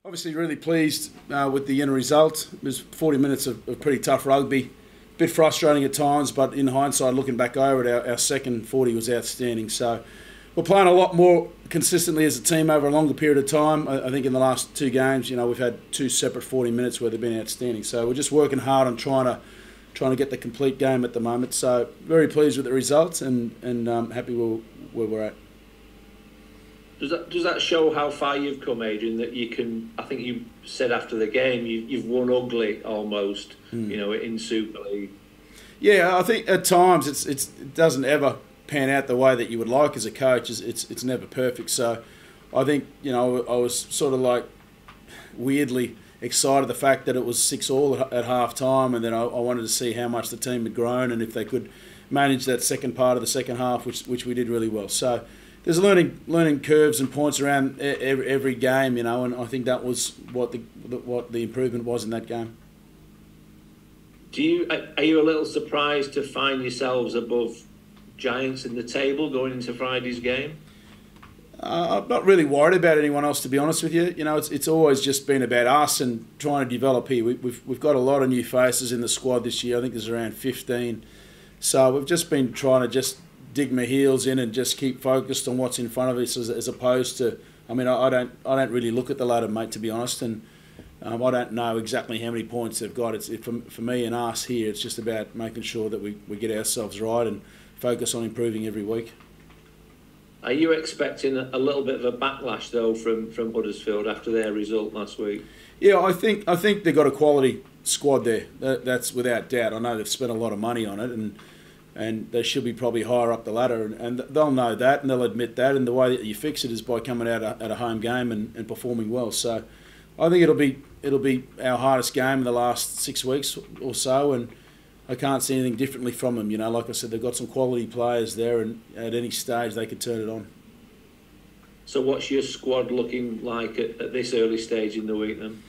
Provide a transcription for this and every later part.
Obviously really pleased with the end result. It was 40 minutes of pretty tough rugby. Bit frustrating at times, but in hindsight, looking back over it, our second 40 was outstanding. So we're playing a lot more consistently as a team over a longer period of time. I think in the last two games, we've had two separate 40 minutes where they've been outstanding. So we're just working hard on trying to get the complete game at the moment. So very pleased with the results and happy where we're at. Does that show how far you've come, Adrian? That you can, I think you said after the game, you've won ugly almost, in Super League. Yeah, I think at times it doesn't ever pan out the way that you would like as a coach. It's never perfect. So I think I was sort of like weirdly excited the fact that it was 6-6 at half time, and then I wanted to see how much the team had grown and if they could manage that second part of the second half, which we did really well. So there's learning curves and points around every game, and I think that was what the improvement was in that game. Are you a little surprised to find yourselves above Giants in the table going into Friday's game? I'm not really worried about anyone else, to be honest with you. It's always just been about us and trying to develop here. We've got a lot of new faces in the squad this year. I think there's around 15. So we've just been trying to just dig my heels in and just keep focused on what's in front of us, as opposed to, I don't really look at the ladder, mate, to be honest, and I don't know exactly how many points they've got. For me and us here, it's just about making sure that we get ourselves right and focus on improving every week. Are you expecting a little bit of a backlash though from Huddersfield after their result last week? Yeah, I think they've got a quality squad there. That's without doubt. I know they've spent a lot of money on it, and they should be probably higher up the ladder, and they'll know that and they'll admit that, and the way that you fix it is by coming out at a home game and performing well. So I think it'll be our hardest game in the last 6 weeks or so, and I can't see anything differently from them. Like I said, they've got some quality players there, and at any stage they could turn it on. So what's your squad looking like at this early stage in the week then?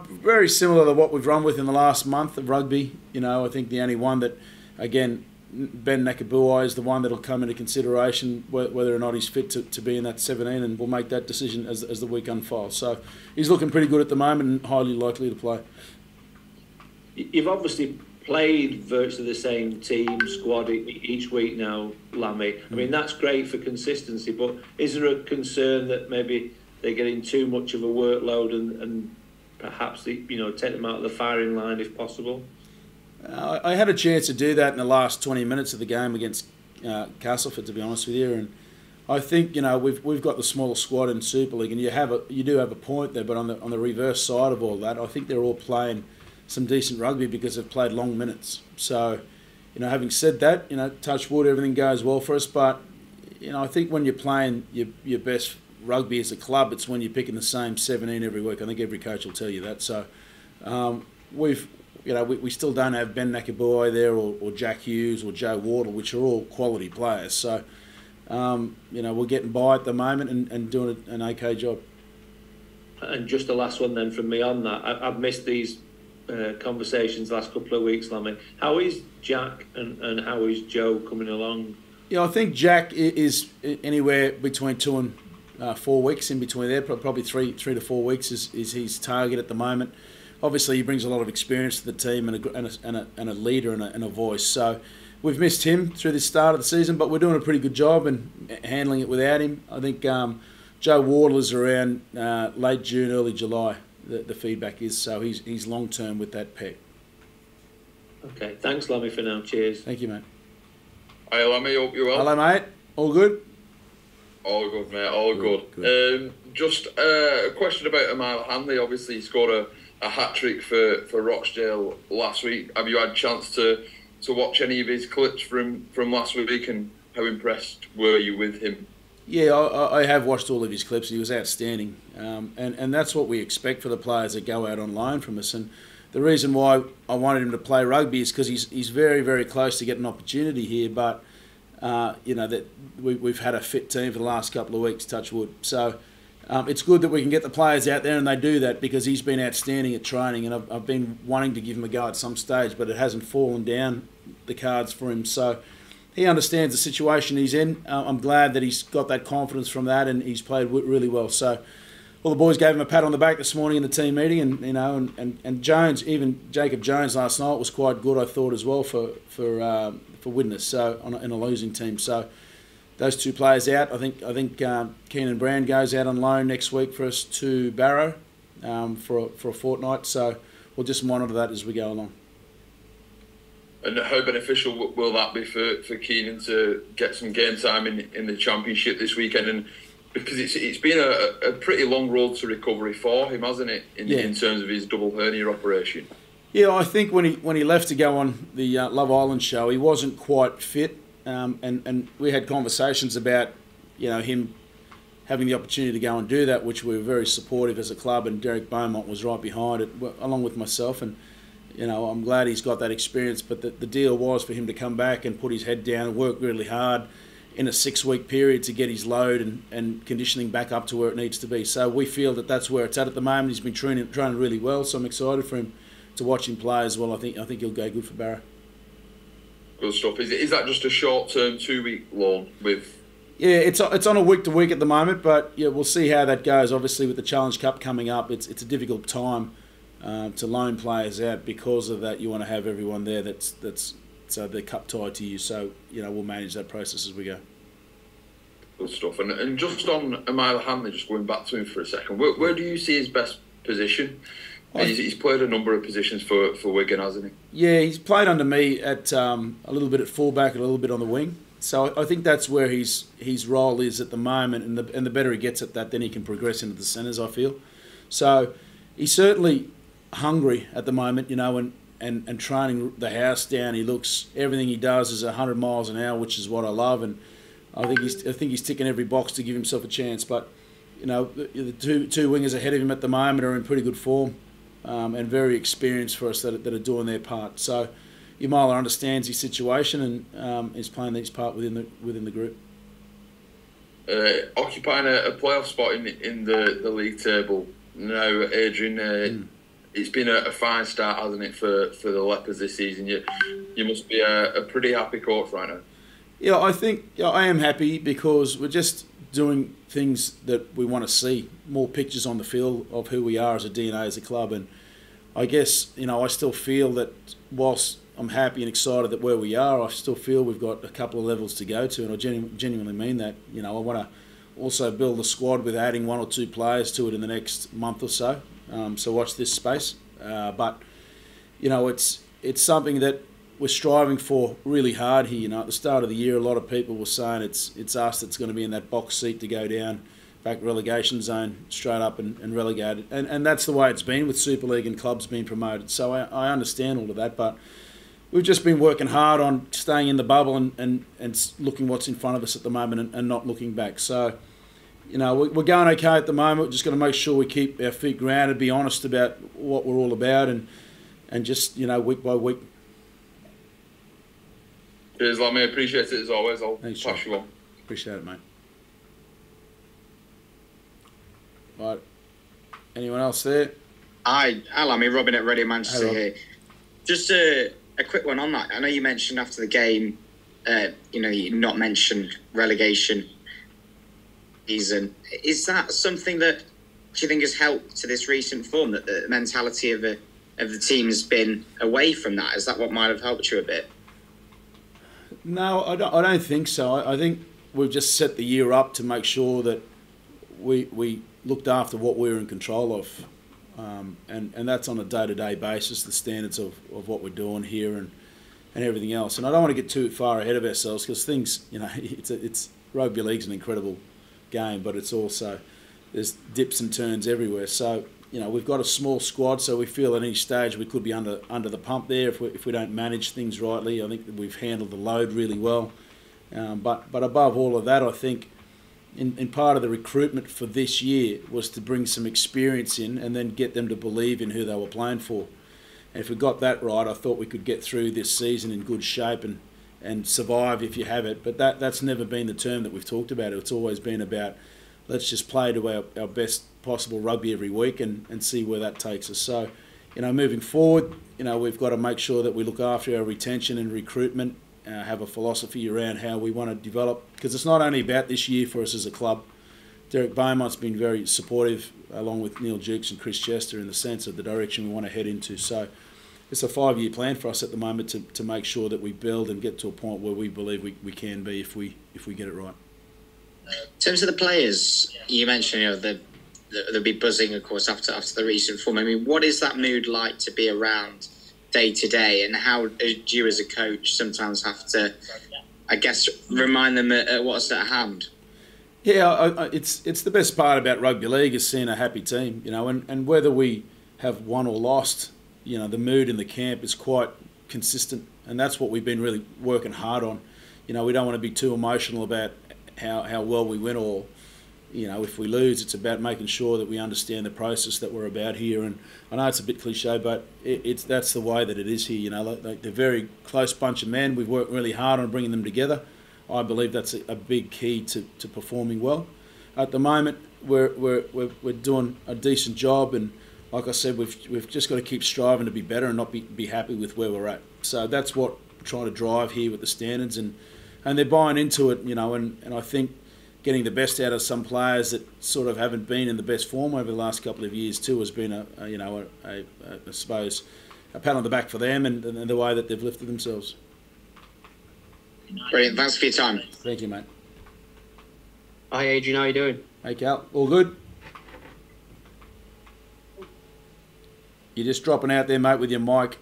Very similar to what we've run with in the last month of rugby. I think the only one that, again, Ben Nakabuai is the one that'll come into consideration, whether or not he's fit to be in that 17, and we'll make that decision as the week unfolds. So he's looking pretty good at the moment and highly likely to play. You've obviously played virtually the same team squad each week now, Lammy. I mean, that's great for consistency, but is there a concern that maybe they're getting too much of a workload and perhaps take them out of the firing line if possible? I had a chance to do that in the last 20 minutes of the game against Castleford, to be honest with you, and I think we've got the smaller squad in Super League, and you do have a point there, but on the reverse side of all that, I think they're all playing some decent rugby because they've played long minutes. So, having said that, touch wood, everything goes well for us, but I think when you're playing your best rugby as a club, it's when you're picking the same 17 every week. I think every coach will tell you that. So we still don't have Ben Nakabuai there or Jack Hughes or Joe Wardle, which are all quality players. So, we're getting by at the moment and doing an okay job. And just the last one then from me on that. I've missed these conversations the last couple of weeks, Lammy. How is Jack and how is Joe coming along? I think Jack is anywhere between 2 and 4 weeks in between there. Probably 3 to 4 weeks is his target at the moment. Obviously, he brings a lot of experience to the team and a leader and a voice. So we've missed him through the start of the season, but we're doing a pretty good job and handling it without him. I think Joe Wardle is around late June, early July. The feedback is, so he's long term with that pack. Okay, thanks, Lammy, for now. Cheers. Thank you, mate. Hi, Lammy. Hope you're well. Hello, mate. All good? All good, mate. All good. Just a question about Emile Hanley. Obviously, he scored a hat-trick for Rochdale last week. Have you had a chance to watch any of his clips from last week, and how impressed were you with him? Yeah, I have watched all of his clips. He was outstanding, and that's what we expect for the players that go out on loan from us. And the reason why I wanted him to play rugby is because he's very, very close to getting an opportunity here. But that we've had a fit team for the last couple of weeks, touch wood. So it's good that we can get the players out there and they do that, because he's been outstanding at training, and I've been wanting to give him a go at some stage, but it hasn't fallen down the cards for him. So he understands the situation he's in. I'm glad that he's got that confidence from that, and he's played really well. So all the boys gave him a pat on the back this morning in the team meeting, and Jones, even Jacob Jones last night was quite good, I thought, as well for Widnes, so in a losing team. So those two players out. I think Keenan Brand goes out on loan next week for us to Barrow for a fortnight. So we'll just monitor that as we go along. And how beneficial will that be for Keenan to get some game time in the Championship this weekend? And because it's been a pretty long road to recovery for him, hasn't it, in terms of his double hernia operation? Yeah, I think when he left to go on the Love Island show, he wasn't quite fit, and we had conversations about him having the opportunity to go and do that, which we were very supportive as a club, and Derek Beaumont was right behind it, along with myself, and I'm glad he's got that experience. But the deal was for him to come back and put his head down and work really hard in a 6-week period to get his load and conditioning back up to where it needs to be. So we feel that that's where it's at the moment. He's been training really well, so I'm excited for him to watch him play as well. I think he'll go good for Barrow. Good stuff. Is that just a short-term 2-week loan with? Yeah, it's on a week-to-week at the moment, but we'll see how that goes. Obviously, with the Challenge Cup coming up, it's a difficult time to loan players out. Because of that, you want to have everyone there that's so they're cup tied to you. So we'll manage that process as we go. Good stuff. And just on Emile Hanley, just going back to him for a second, where do you see his best position? He's played a number of positions for Wigan, hasn't he? Yeah, he's played under me at a little bit at fullback and a little bit on the wing. So I think that's where his role is at the moment, and the better he gets at that, then he can progress into the centres, I feel. So he's certainly hungry at the moment, and training the house down. Everything he does is 100 miles an hour, which is what I love, and I think he's ticking every box to give himself a chance. But the two wingers ahead of him at the moment are in pretty good form, and very experienced for us that are doing their part. So Yamala understands his situation and is playing his part within the group. Occupying a playoff spot in the league table now, Adrian. It's been a fine start, hasn't it, for the Leopards this season? You must be a pretty happy coach right now. Yeah, I think I am happy because we're just doing things that we want to see. More pictures on the field of who we are as a DNA, as a club. And I guess, I still feel that whilst I'm happy and excited that where we are, I still feel we've got a couple of levels to go to. And I genuinely mean that. I want to also build a squad with adding 1 or 2 players to it in the next month or so. So watch this space. But it's something that we're striving for really hard here. At the start of the year, a lot of people were saying it's us that's going to be in that box seat to go down, back relegation zone, straight up and relegated. And that's the way it's been with Super League and clubs being promoted. So I understand all of that, but we've just been working hard on staying in the bubble and looking what's in front of us at the moment and not looking back. So, we're going okay at the moment. We're just going to make sure we keep our feet grounded, be honest about what we're all about, and just, week by week. Cheers, Lam. I appreciate it as always. I'll pass you on. Appreciate it, mate. Right. Anyone else there? Hi, Lammy. Robin at Radio Manchester here. Just a quick one on that. I know you mentioned after the game, you not mentioned relegation season. Is that something that do you think has helped to this recent form, that the mentality of the team has been away from that? Is that what might have helped you a bit? No, I don't think so. I think we've just set the year up to make sure that we looked after what we were in control of, and that's on a day-to-day basis, the standards of what we're doing here and everything else. And I don't want to get too far ahead of ourselves because things, it's rugby league's an incredible game, but it's also there's dips and turns everywhere. So we've got a small squad, so we feel at any stage we could be under the pump there if we don't manage things rightly. I think that we've handled the load really well, but above all of that, I think in part of the recruitment for this year was to bring some experience in and then get them to believe in who they were playing for. And if we got that right, I thought we could get through this season in good shape and survive if you have it. But that's never been the term that we've talked about. It's always been about let's just play to our best possible rugby every week and see where that takes us. So, moving forward, we've got to make sure that we look after our retention and recruitment, have a philosophy around how we want to develop, because it's not only about this year for us as a club Derek Beaumont's been very supportive, along with Neil Jukes and Chris Chester, in the sense of the direction we want to head into. So it's a 5-year plan for us at the moment to make sure that we build and get to a point where we believe we can be if we get it right. In terms of the players, you mentioned they'll be buzzing, of course, after the recent form. I mean, what is that mood like to be around day to day, and how do you as a coach sometimes have to, I guess, remind them at what's at hand? Yeah, it's the best part about rugby league is seeing a happy team, and whether we have won or lost, the mood in the camp is quite consistent, and that's what we've been really working hard on. We don't want to be too emotional about how well we win, or if we lose. It's about making sure that we understand the process that we're about here. And I know it's a bit cliche, but that's the way that it is here. Like they're a very close bunch of men. We've worked really hard on bringing them together. I believe that's a big key to performing well. At the moment, we're doing a decent job, and like I said, we've just got to keep striving to be better and not be happy with where we're at. So that's what we're trying to drive here with the standards, and they're buying into it, and I think getting the best out of some players that sort of haven't been in the best form over the last couple of years too has been I suppose a pat on the back for them and the way that they've lifted themselves. Brilliant. Thanks for your time. Thank you, mate. Hi, Adrian. How you doing? Hey, Cal. All good? You're just dropping out there, mate, with your mic.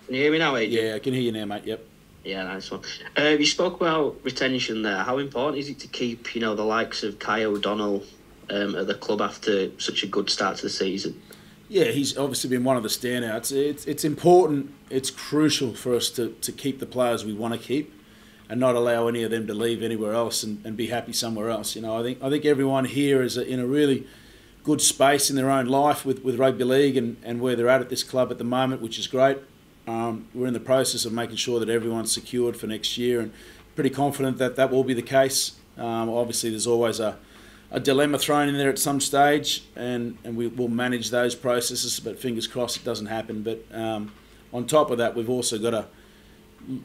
Can you hear me now, Adrian? Yeah, I can hear you now, mate. Yep. Yeah, nice one. You spoke about retention there. How important is it to keep, the likes of Kai O'Donnell at the club after such a good start to the season? Yeah, he's obviously been one of the standouts. It's important, it's crucial for us to keep the players we want to keep and not allow any of them to leave anywhere else and be happy somewhere else. I think everyone here is in a really good space in their own life with rugby league and where they're at this club at the moment, which is great. We're in the process of making sure that everyone's secured for next year, and pretty confident that will be the case. Obviously, there's always a dilemma thrown in there at some stage, and we will manage those processes, but fingers crossed it doesn't happen. But on top of that, we've also got to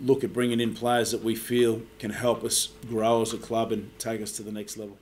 look at bringing in players that we feel can help us grow as a club and take us to the next level.